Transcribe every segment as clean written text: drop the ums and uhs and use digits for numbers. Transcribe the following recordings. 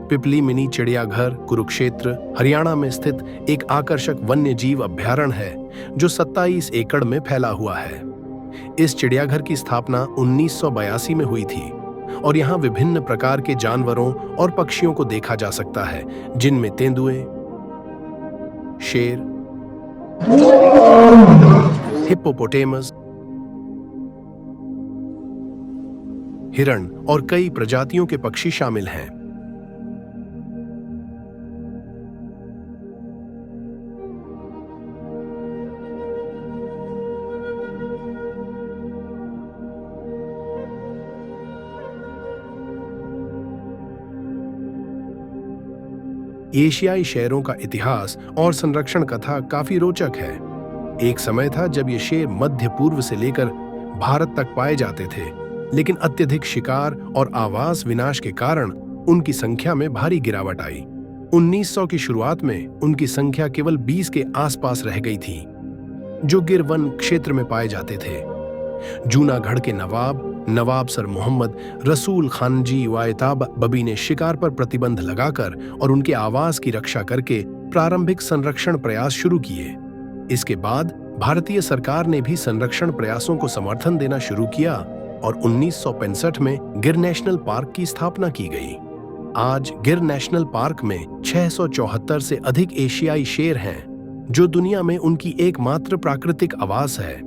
पिपली mini चिड़ियाघर कुरुक्षेत्र, हरियाणा में स्थित एक आकर्षक वन्य जीव अभयारण्य है जो 27 एकड़ में फैला हुआ है। इस चिड़ियाघर की स्थापना 1982 में हुई थी और यहाँ विभिन्न प्रकार के जानवरों और पक्षियों को देखा जा सकता है, जिनमें तेंदुए, शेर, हिप्पोपोटेमस, हिरण और कई प्रजातियों के पक्षी शामिल हैं। एशियाई शेरों का इतिहास और संरक्षण कथा काफी रोचक है। एक समय था जब ये शेर मध्य पूर्व से लेकर भारत तक पाए जाते थे, लेकिन अत्यधिक शिकार और आवास विनाश के कारण उनकी संख्या में भारी गिरावट आई। 1900 की शुरुआत में उनकी संख्या केवल 20 के आसपास रह गई थी, जो गिर वन क्षेत्र में पाए जाते थे। जूनागढ़ के नवाब सर मोहम्मद रसूल खानजी वायताब बबी ने शिकार पर प्रतिबंध लगाकर और उनके आवास की रक्षा करके प्रारंभिक संरक्षण प्रयास शुरू किए। इसके बाद भारतीय सरकार ने भी संरक्षण प्रयासों को समर्थन देना शुरू किया और 1965 में गिर नेशनल पार्क की स्थापना की गई। आज गिर नेशनल पार्क में 674 से अधिक एशियाई शेर हैं, जो दुनिया में उनकी एकमात्र प्राकृतिक आवास है।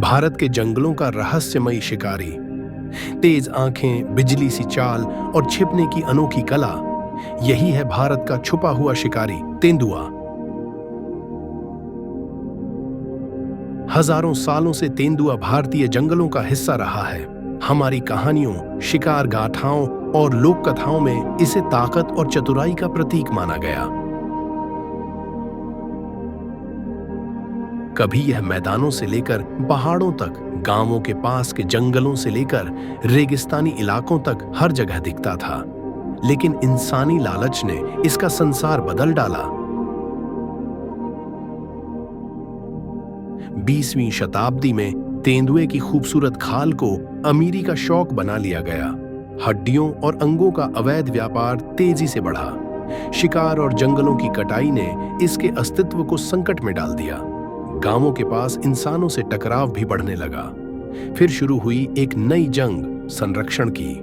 भारत के जंगलों का रहस्यमयी शिकारी, तेज आंखें, बिजली सी चाल और छिपने की अनोखी कला, यही है भारत का छुपा हुआ शिकारी तेंदुआ। हजारों सालों से तेंदुआ भारतीय जंगलों का हिस्सा रहा है। हमारी कहानियों, शिकार गाथाओं और लोक कथाओं में इसे ताकत और चतुराई का प्रतीक माना गया। कभी यह मैदानों से लेकर पहाड़ों तक, गांवों के पास के जंगलों से लेकर रेगिस्तानी इलाकों तक हर जगह दिखता था, लेकिन इंसानी लालच ने इसका संसार बदल डाला। 20वीं शताब्दी में तेंदुए की खूबसूरत खाल को अमीरी का शौक बना लिया गया। हड्डियों और अंगों का अवैध व्यापार तेजी से बढ़ा। शिकार और जंगलों की कटाई ने इसके अस्तित्व को संकट में डाल दिया। गांवों के पास इंसानों से टकराव भी बढ़ने लगा। फिर शुरू हुई एक नई जंग संरक्षण की।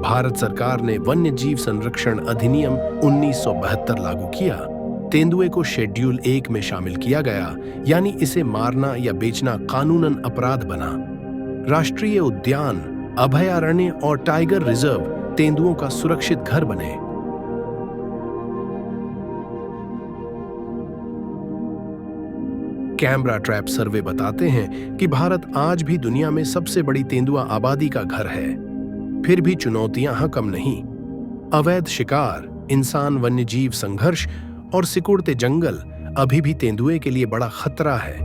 भारत सरकार ने वन्य जीव संरक्षण अधिनियम 1972 लागू किया। तेंदुए को शेड्यूल 1 में शामिल किया गया, यानी इसे मारना या बेचना कानूनन अपराध बना। राष्ट्रीय उद्यान, अभयारण्य और टाइगर रिजर्व तेंदुओं का सुरक्षित घर बने। कैमरा ट्रैप सर्वे बताते हैं कि भारत आज भी दुनिया में सबसे बड़ी तेंदुआ आबादी का घर है। फिर भी चुनौतियां कम नहीं। अवैध शिकार, इंसान वन्यजीव संघर्ष और सिकुड़ते जंगल अभी भी तेंदुए के लिए बड़ा खतरा है।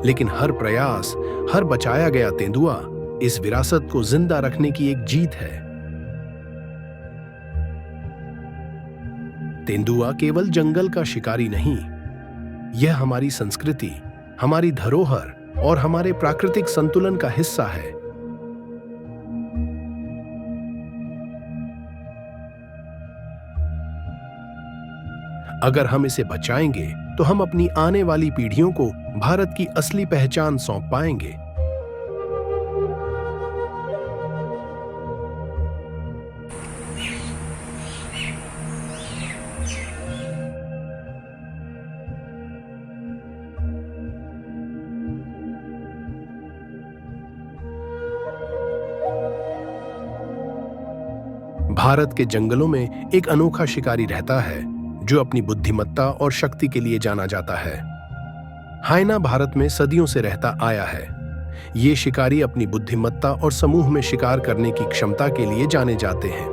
लेकिन हर प्रयास, हर बचाया गया तेंदुआ इस विरासत को जिंदा रखने की एक जीत है। तेंदुआ केवल जंगल का शिकारी नहीं, यह हमारी संस्कृति, हमारी धरोहर और हमारे प्राकृतिक संतुलन का हिस्सा है। अगर हम इसे बचाएंगे तो हम अपनी आने वाली पीढ़ियों को भारत की असली पहचान सौंप पाएंगे। भारत के जंगलों में एक अनोखा शिकारी रहता है जो अपनी बुद्धिमत्ता और शक्ति के लिए जाना जाता है। हाइना भारत में सदियों से रहता आया है। ये शिकारी अपनी बुद्धिमत्ता और समूह में शिकार करने की क्षमता के लिए जाने जाते हैं।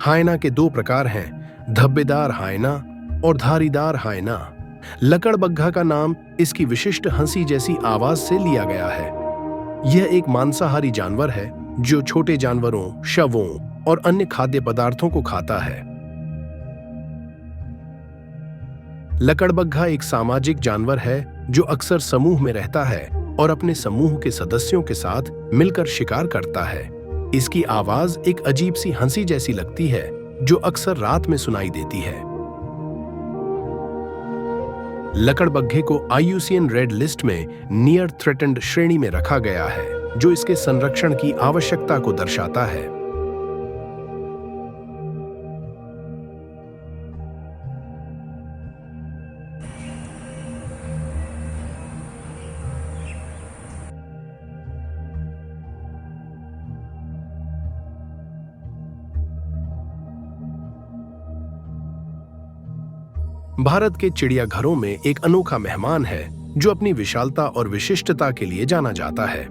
हाइना के दो प्रकार हैं, धब्बेदार हाइना और धारीदार हाइना। लकड़बग्घा का नाम इसकी विशिष्ट हंसी जैसी आवाज से लिया गया है। यह एक मांसाहारी जानवर है जो छोटे जानवरों, शवों और अन्य खाद्य पदार्थों को खाता है। लकड़बग्घा एक सामाजिक जानवर है जो अक्सर समूह में रहता है और अपने समूह के सदस्यों के साथ मिलकर शिकार करता है। इसकी आवाज एक अजीब सी हंसी जैसी लगती है जो अक्सर रात में सुनाई देती है। लकड़बग्घे को IUCN रेड लिस्ट में नियर थ्रेटेंड श्रेणी में रखा गया है, जो इसके संरक्षण की आवश्यकता को दर्शाता है। भारत के चिड़ियाघरों में एक अनोखा मेहमान है जो अपनी विशालता और विशिष्टता के लिए जाना जाता है।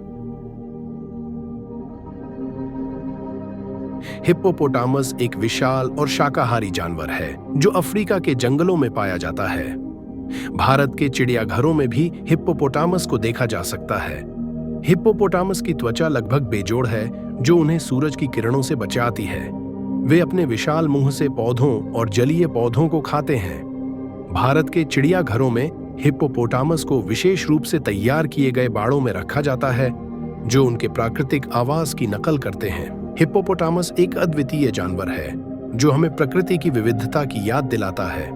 हिप्पोपोटामस एक विशाल और शाकाहारी जानवर है जो अफ्रीका के जंगलों में पाया जाता है। भारत के चिड़ियाघरों में भी हिप्पोपोटामस को देखा जा सकता है। हिप्पोपोटामस की त्वचा लगभग बेजोड़ है जो उन्हें सूरज की किरणों से बचाती है। वे अपने विशाल मुंह से पौधों और जलीय पौधों को खाते हैं। भारत के चिड़ियाघरों में हिप्पोपोटामस को विशेष रूप से तैयार किए गए बाड़ों में रखा जाता है जो उनके प्राकृतिक आवास की नकल करते हैं। हिप्पोपोटामस एक अद्वितीय जानवर है जो हमें प्रकृति की विविधता की याद दिलाता है।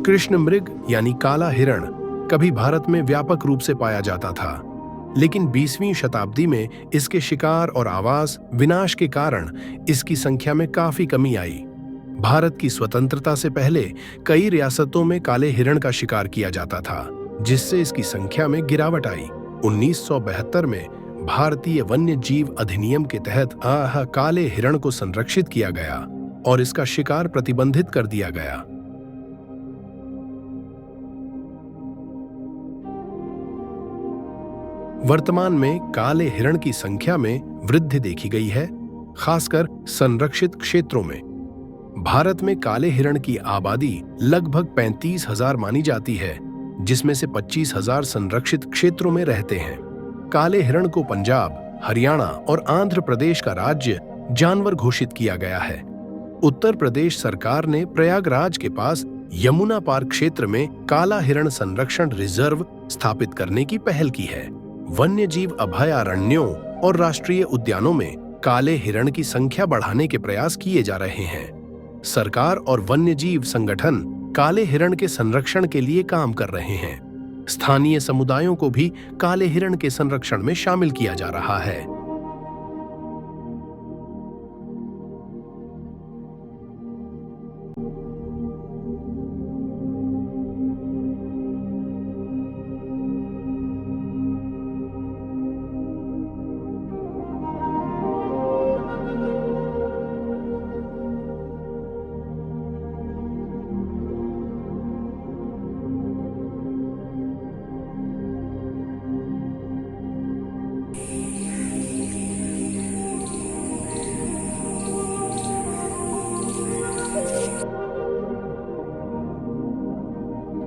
कृष्ण मृग यानी काला हिरण कभी भारत में व्यापक रूप से पाया जाता था, लेकिन 20वीं शताब्दी में इसके शिकार और आवास विनाश के कारण इसकी संख्या में काफी कमी आई। भारत की स्वतंत्रता से पहले कई रियासतों में काले हिरण का शिकार किया जाता था, जिससे इसकी संख्या में गिरावट आई। 1972 में भारतीय वन्य जीव अधिनियम के तहत काले हिरण को संरक्षित किया गया और इसका शिकार प्रतिबंधित कर दिया गया। वर्तमान में काले हिरण की संख्या में वृद्धि देखी गई है, खासकर संरक्षित क्षेत्रों में। भारत में काले हिरण की आबादी लगभग 35,000 मानी जाती है, जिसमें से 25,000 संरक्षित क्षेत्रों में रहते हैं। काले हिरण को पंजाब, हरियाणा और आंध्र प्रदेश का राज्य जानवर घोषित किया गया है। उत्तर प्रदेश सरकार ने प्रयागराज के पास यमुना पार क्षेत्र में काला हिरण संरक्षण रिजर्व स्थापित करने की पहल की है। वन्यजीव अभयारण्यों और राष्ट्रीय उद्यानों में काले हिरण की संख्या बढ़ाने के प्रयास किए जा रहे हैं। सरकार और वन्यजीव संगठन काले हिरण के संरक्षण के लिए काम कर रहे हैं। स्थानीय समुदायों को भी काले हिरण के संरक्षण में शामिल किया जा रहा है।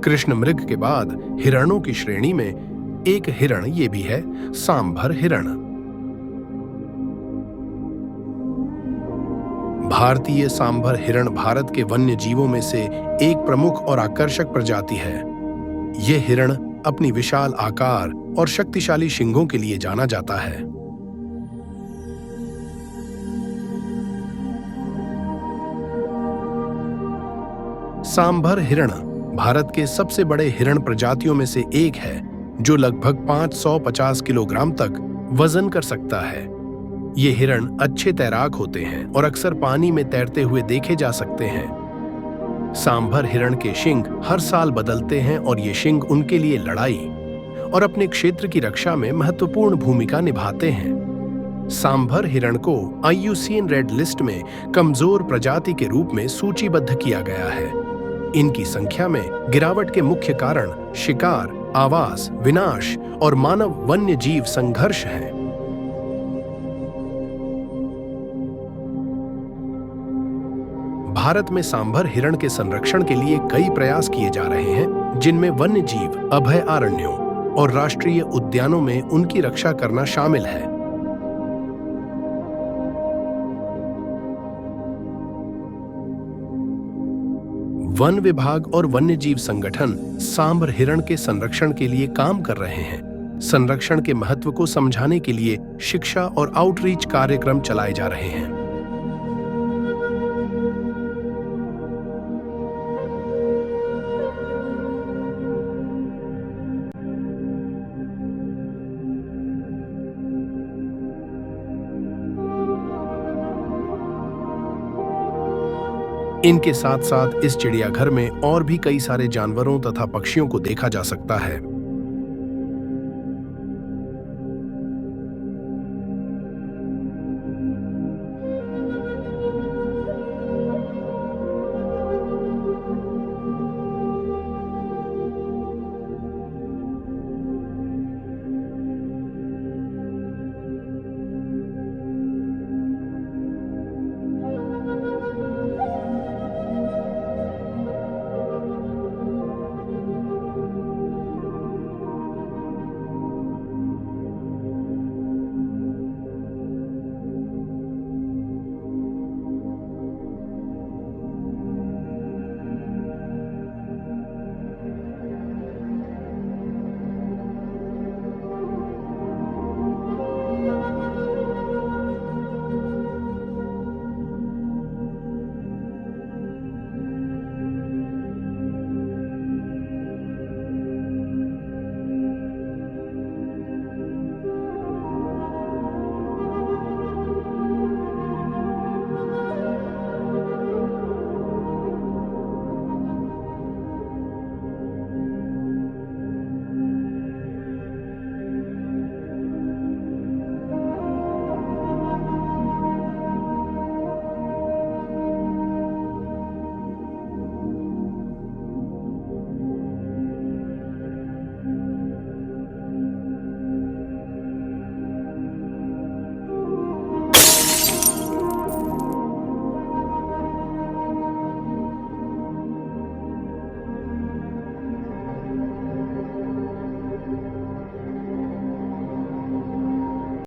कृष्ण मृग के बाद हिरणों की श्रेणी में एक हिरण ये भी है, सांभर हिरण। भारतीय सांभर हिरण भारत के वन्य जीवों में से एक प्रमुख और आकर्षक प्रजाति है। यह हिरण अपनी विशाल आकार और शक्तिशाली शिंगों के लिए जाना जाता है। सांभर हिरण भारत के सबसे बड़े हिरण प्रजातियों में से एक है, जो लगभग 550 किलोग्राम तक वजन कर सकता है। ये हिरण अच्छे तैराक होते हैं और अक्सर पानी में तैरते हुए देखे जा सकते हैं। सांभर हिरण के शिंग हर साल बदलते हैं और ये शिंग उनके लिए लड़ाई और अपने क्षेत्र की रक्षा में महत्वपूर्ण भूमिका निभाते हैं। सांभर हिरण को IUCN रेड लिस्ट में कमजोर प्रजाति के रूप में सूचीबद्ध किया गया है। इनकी संख्या में गिरावट के मुख्य कारण शिकार, आवास, विनाश और मानव वन्य जीव संघर्ष हैं। भारत में सांभर हिरण के संरक्षण के लिए कई प्रयास किए जा रहे हैं, जिनमें वन्य जीव अभयारण्यों और राष्ट्रीय उद्यानों में उनकी रक्षा करना शामिल है। वन विभाग और वन्यजीव संगठन सांभर हिरण के संरक्षण के लिए काम कर रहे हैं। संरक्षण के महत्व को समझाने के लिए शिक्षा और आउटरीच कार्यक्रम चलाए जा रहे हैं। इनके साथ साथ इस चिड़ियाघर में और भी कई सारे जानवरों तथा पक्षियों को देखा जा सकता है।